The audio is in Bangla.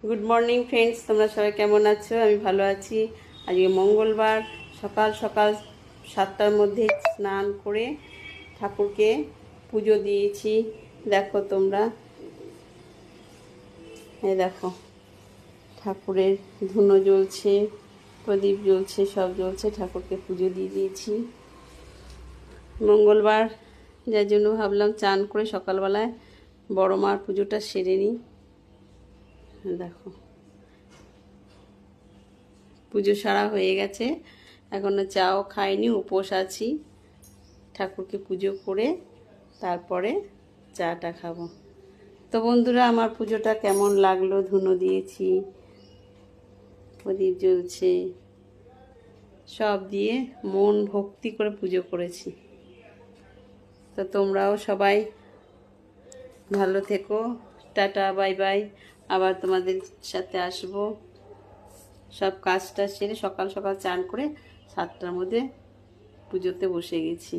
গুড মর্নিং ফ্রেন্ডস, তোমরা সবাই কেমন আছো? আমি ভালো আছি। আজকে মঙ্গলবার সকাল সকাল 7টার মধ্যে স্নান করে ঠাকুরকে পুজো দিয়েছি। দেখো তোমরা, এই দেখো ঠাকুরের ধুনো জ্বলছে, প্রদীপ জ্বলছে, সব জ্বলছে। ঠাকুরকে পুজো দিয়ে দিয়েছি মঙ্গলবার, যার জন্য ভাবলাম চান করে সকালবেলায় বড় মার পুজোটা সেরে নিই। দেখো পুজো সারা হয়ে গেছে, এখনও চাও খাইনি, উপোস আছি। ঠাকুরকে পুজো করে তারপরে চাটা খাবো। তো বন্ধুরা, আমার পুজোটা কেমন লাগলো? ধুনো দিয়েছি, প্রদীপ জ্বলছে, সব দিয়ে মন ভক্তি করে পুজো করেছি। তো তোমরাও সবাই ভালো থেকো। Tata, bye bye. আবার তোমাদের সাথে আসবো। সব কাজটা সেরে সকাল সকাল চান করে 7টার মধ্যে পুজোতে বসে গেছি।